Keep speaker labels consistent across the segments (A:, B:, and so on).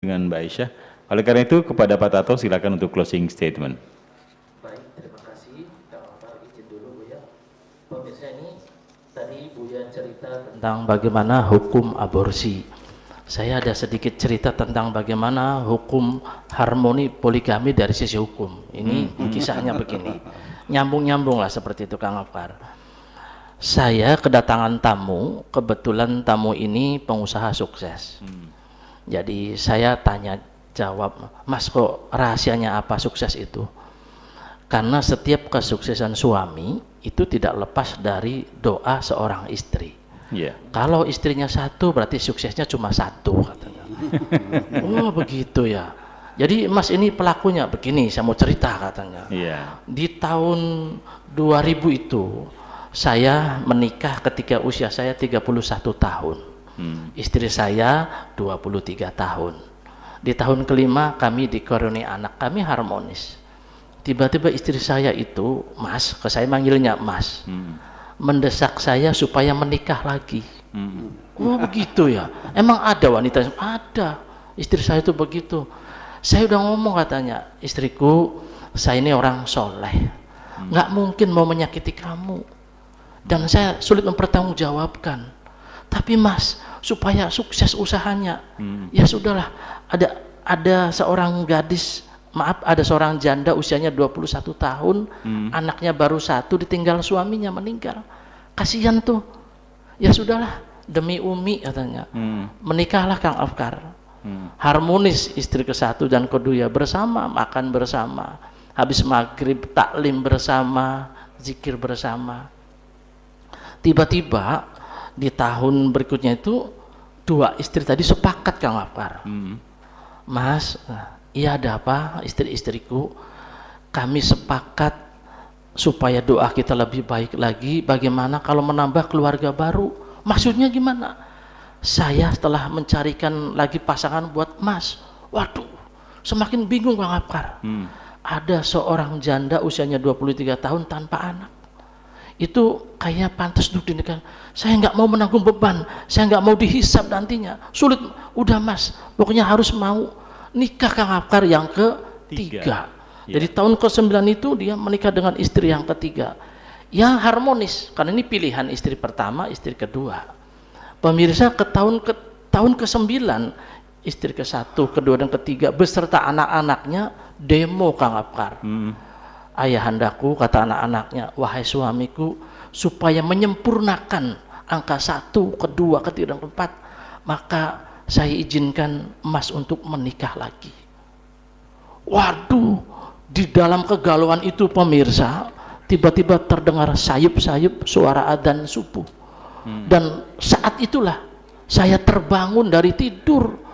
A: dengan Mbak Aisyah. Oleh karena itu kepada Pak Tato silakan untuk closing statement.
B: Baik, terima kasih. Kalau izin dulu Bu ya. Pemirsa, ini tadi Buya cerita tentang bagaimana hukum aborsi. Saya ada sedikit cerita tentang bagaimana hukum harmoni poligami dari sisi hukum. Ini kisahnya begini. Nyambung-nyambung lah seperti itu Kang Afar. Saya kedatangan tamu, kebetulan tamu ini pengusaha sukses. Jadi saya tanya jawab, Mas kok rahasianya apa sukses itu? Karena setiap kesuksesan suami itu tidak lepas dari doa seorang istri. Kalau istrinya satu berarti suksesnya cuma satu katanya. Oh begitu ya. Jadi Mas ini pelakunya begini, saya mau cerita katanya. Di tahun 2000 itu saya menikah ketika usia saya 31 tahun. Istri saya 23 tahun. Di tahun kelima kami dikaruniai anak, kami harmonis. Tiba-tiba istri saya itu, Mas, ke saya manggilnya Mas, mendesak saya supaya menikah lagi. Oh begitu ya, emang ada wanita? Ada, istri saya itu begitu. Saya udah ngomong katanya, istriku, saya ini orang soleh, nggak mungkin mau menyakiti kamu, dan saya sulit mempertanggungjawabkan. Tapi Mas, supaya sukses usahanya, ya sudahlah, ada seorang gadis, maaf, ada seorang janda usianya 21 tahun, anaknya baru satu, ditinggal suaminya meninggal. Kasihan tuh. Ya sudahlah, demi Umi katanya. Menikahlah Kang Afkar. Harmonis istri ke satu dan kedua bersama, makan bersama. Habis maghrib taklim bersama, zikir bersama. Tiba-tiba di tahun berikutnya itu dua istri tadi sepakat Kang Afkar. Mas, iya ada apa istri-istriku, kami sepakat supaya doa kita lebih baik lagi, bagaimana kalau menambah keluarga baru. Maksudnya gimana? Saya setelah mencarikan lagi pasangan buat Mas, waduh semakin bingung Kang Afkar. Ada seorang janda usianya 23 tahun tanpa anak, itu kayaknya pantas untuk dinikah. Saya nggak mau menanggung beban, saya nggak mau dihisab nantinya, sulit. Udah Mas, pokoknya harus mau nikah Kang Afkar yang ketiga. Jadi tahun ke-9 itu dia menikah dengan istri yang ketiga yang harmonis, karena ini pilihan istri pertama, istri kedua. Pemirsa, tahun ke-9 istri ke-1, kedua dan ketiga beserta anak-anaknya demo Kang Afkar. Ayahandaku, kata anak-anaknya, wahai suamiku, supaya menyempurnakan angka 1, kedua, ketiga dan keempat, maka saya izinkan Mas untuk menikah lagi. Waduh, di dalam kegalauan itu pemirsa, tiba-tiba terdengar sayup-sayup suara adzan subuh. Dan saat itulah saya terbangun dari tidur.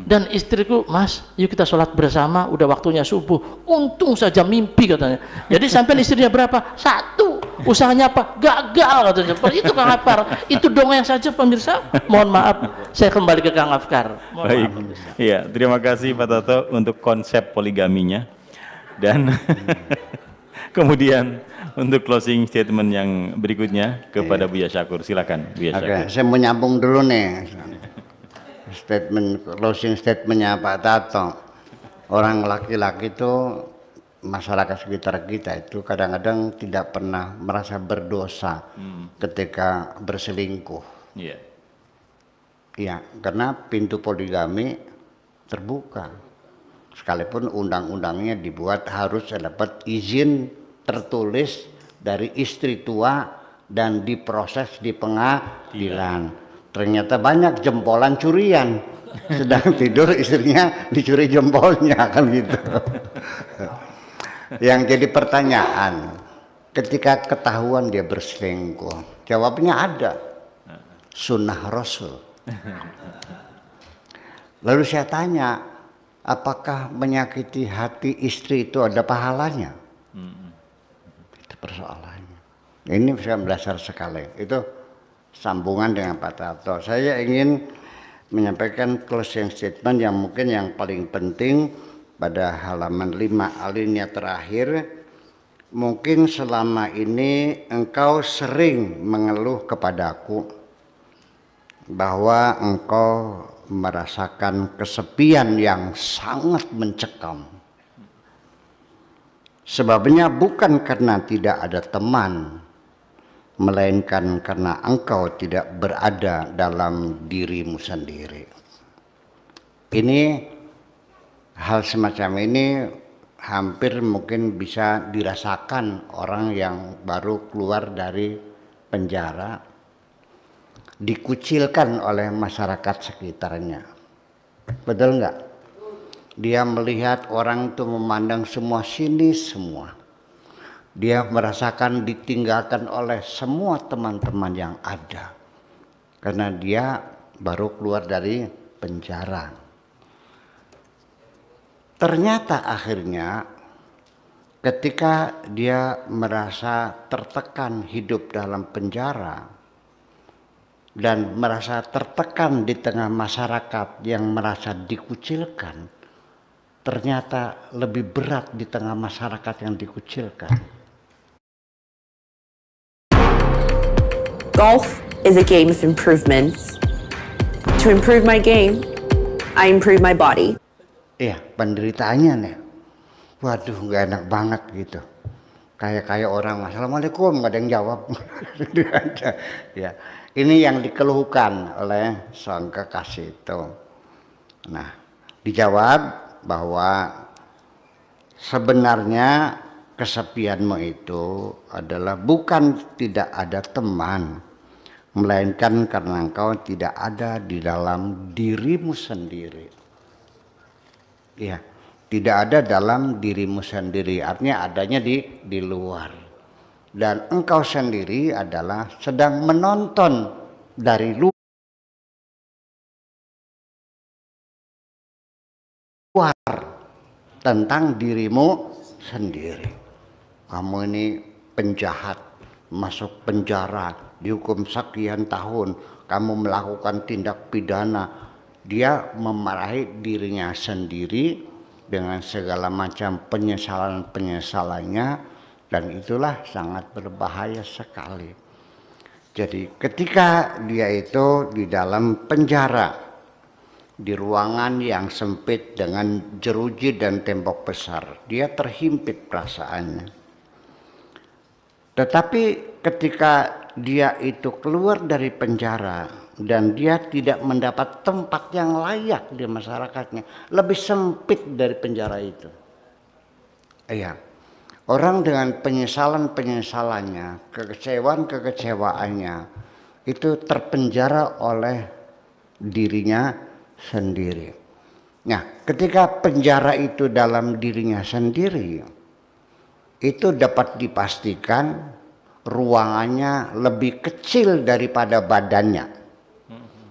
B: Dan istriku, Mas, yuk kita sholat bersama, udah waktunya subuh. Untung saja mimpi katanya. Jadi sampai istrinya berapa? 1. Usahanya apa? Gagal katanya. Itu Kang Afkar. Itu dongeng saja pemirsa. Mohon maaf, saya kembali ke Kang Afkar.
A: Baik. Iya, terima kasih Pak Tato untuk konsep poligaminya. Dan kemudian untuk closing statement yang berikutnya kepada Buya Syakur, silakan Buya Syakur.
C: Saya mau nyambung dulu nih closing statementnya Pak Tato. Orang laki-laki itu, masyarakat sekitar kita itu kadang-kadang tidak pernah merasa berdosa ketika berselingkuh. Ya, karena pintu poligami terbuka. Sekalipun undang-undangnya dibuat harus dapat izin tertulis dari istri tua dan diproses di pengadilan. Ternyata banyak jempolan curian, sedang tidur istrinya dicuri jempolnya, kan gitu. Yang jadi pertanyaan, ketika ketahuan dia berselingkuh, jawabnya ada, sunnah Rasul. Lalu saya tanya, apakah menyakiti hati istri itu ada pahalanya? Itu persoalannya. Ini berdasar sekali. Itu sambungan dengan Pak Tato. Saya ingin menyampaikan closing statement yang mungkin yang paling penting pada halaman 5 alinea terakhir. Mungkin selama ini engkau sering mengeluh kepadaku bahwa engkau merasakan kesepian yang sangat mencekam. Sebabnya bukan karena tidak ada teman, melainkan karena engkau tidak berada dalam dirimu sendiri. Ini hal semacam ini hampir mungkin bisa dirasakan orang yang baru keluar dari penjara, dikucilkan oleh masyarakat sekitarnya. Betul enggak? Dia melihat orang itu memandang semua sinis semua. Dia merasakan ditinggalkan oleh semua teman-teman yang ada. Karena dia baru keluar dari penjara. Ternyata akhirnya ketika dia merasa tertekan hidup dalam penjara dan merasa tertekan di tengah masyarakat yang merasa dikucilkan, ternyata lebih berat di tengah masyarakat yang dikucilkan.
D: Golf is a game of improvements. To improve my game, I improve my body.
C: Iya, penderitaannya nih, waduh nggak enak banget gitu. Kayak orang, assalamualaikum, nggak ada yang jawab. Ya, ini yang dikeluhkan oleh sang kekasih itu. Nah, dijawab bahwa sebenarnya kesepianmu itu adalah bukan tidak ada teman, melainkan karena engkau tidak ada di dalam dirimu sendiri. Ya, tidak ada dalam dirimu sendiri, artinya adanya di luar. Dan engkau sendiri adalah sedang menonton dari luar tentang dirimu sendiri. Kamu ini penjahat, masuk penjara, dihukum sekian tahun, kamu melakukan tindak pidana. Dia memarahi dirinya sendiri dengan segala macam penyesalan-penyesalannya, dan itulah sangat berbahaya sekali. Jadi ketika dia itu di dalam penjara, di ruangan yang sempit dengan jeruji dan tembok besar, dia terhimpit perasaannya. Tetapi ketika dia itu keluar dari penjara dan dia tidak mendapat tempat yang layak di masyarakatnya, lebih sempit dari penjara itu. Iya, orang dengan penyesalan-penyesalannya, kekecewaan-kekecewaannya itu terpenjara oleh dirinya sendiri. Nah, ketika penjara itu dalam dirinya sendiri, itu dapat dipastikan ruangannya lebih kecil daripada badannya.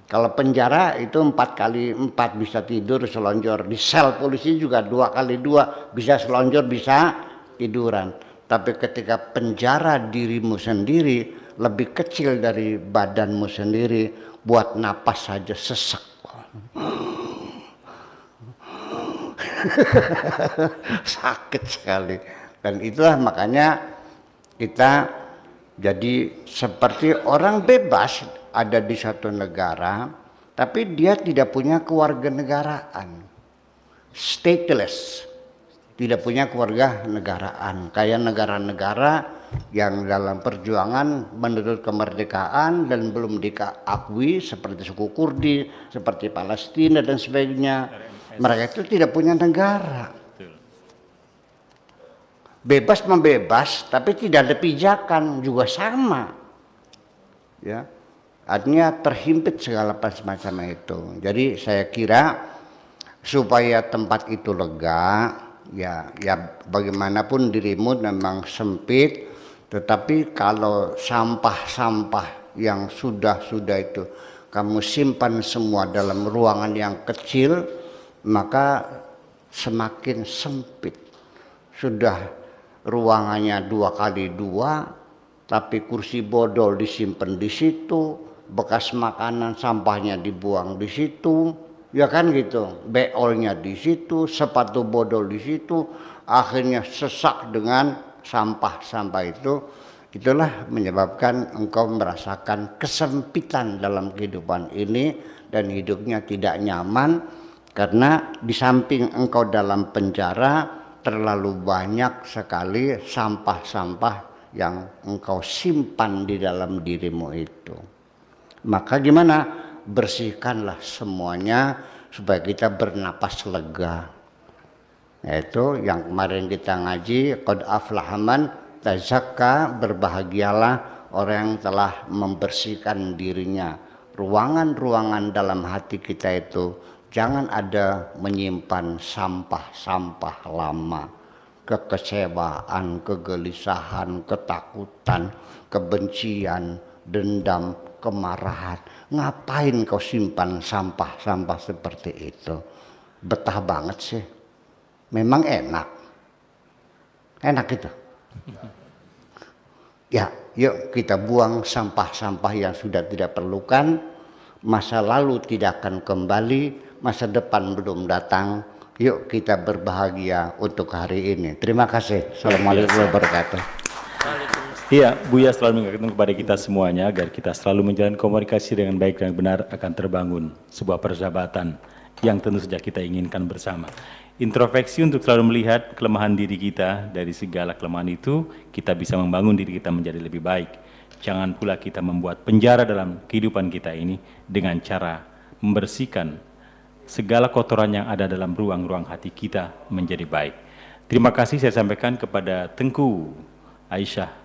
C: Kalau penjara itu 4x4 bisa tidur selonjor, di sel polisi juga 2x2 bisa selonjor, bisa tiduran. Tapi ketika penjara dirimu sendiri lebih kecil dari badanmu sendiri, buat napas saja sesak. Sakit sekali. Dan itulah makanya kita jadi seperti orang bebas ada di satu negara, tapi dia tidak punya kewarganegaraan, stateless, tidak punya kewarganegaraan. Kayak negara-negara yang dalam perjuangan menuntut kemerdekaan dan belum diakui, seperti suku Kurdi, seperti Palestina dan sebagainya. Mereka itu tidak punya negara. Bebas membebas, tapi tidak ada pijakan, juga sama. Ya, artinya terhimpit segala semacam itu. Jadi saya kira supaya tempat itu lega, ya bagaimanapun dirimu memang sempit, tetapi kalau sampah-sampah yang sudah itu kamu simpan semua dalam ruangan yang kecil, maka semakin sempit. Sudah ruangannya 2x2, tapi kursi bodol disimpan di situ, bekas makanan sampahnya dibuang di situ, ya kan gitu, beolnya di situ, sepatu bodol di situ, akhirnya sesak dengan sampah-sampah itu. Itulah menyebabkan engkau merasakan kesempitan dalam kehidupan ini dan hidupnya tidak nyaman karena di samping engkau dalam penjara terlalu banyak sekali sampah-sampah yang engkau simpan di dalam dirimu itu. Maka gimana? Bersihkanlah semuanya supaya kita bernapas lega. Yaitu yang kemarin kita ngaji, qad aflaha man tazakka, berbahagialah orang yang telah membersihkan dirinya. Ruangan-ruangan dalam hati kita itu jangan ada menyimpan sampah-sampah lama, kekecewaan, kegelisahan, ketakutan, kebencian, dendam, kemarahan. Ngapain kau simpan sampah-sampah seperti itu? Betah banget sih. Memang enak itu. Ya, yuk kita buang sampah-sampah yang sudah tidak perlukan. Masa lalu tidak akan kembali, masa depan belum datang. Yuk kita berbahagia untuk hari ini. Terima kasih. Assalamualaikum warahmatullahi wabarakatuh.
A: Iya, Buya selalu mengingatkan kepada kita semuanya agar kita selalu menjalin komunikasi dengan baik dan benar, akan terbangun sebuah persahabatan yang tentu saja kita inginkan bersama. Introspeksi untuk selalu melihat kelemahan diri kita, dari segala kelemahan itu kita bisa membangun diri kita menjadi lebih baik. Jangan pula kita membuat penjara dalam kehidupan kita ini dengan cara membersihkan segala kotoran yang ada dalam ruang-ruang hati kita menjadi baik. Terima kasih saya sampaikan kepada Tengku Aisyah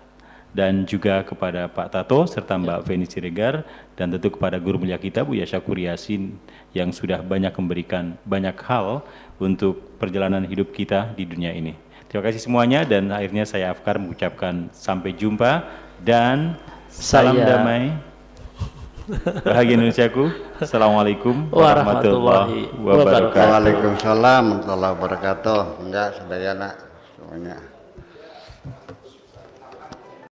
A: dan juga kepada Pak Tato serta Mbak Feni Siregar, dan tentu kepada guru mulia kita Buya Syakur Yasin yang sudah banyak memberikan banyak hal untuk perjalanan hidup kita di dunia ini. Terima kasih semuanya, dan akhirnya saya Afkar mengucapkan sampai jumpa dan salam damai. Bahagia Indonesiaku. Assalamualaikum warahmatullahi wabarakatuh.
C: Waalaikumsalam warahmatullahi wabarakatuh. Enggak, sudah ya nak semuanya.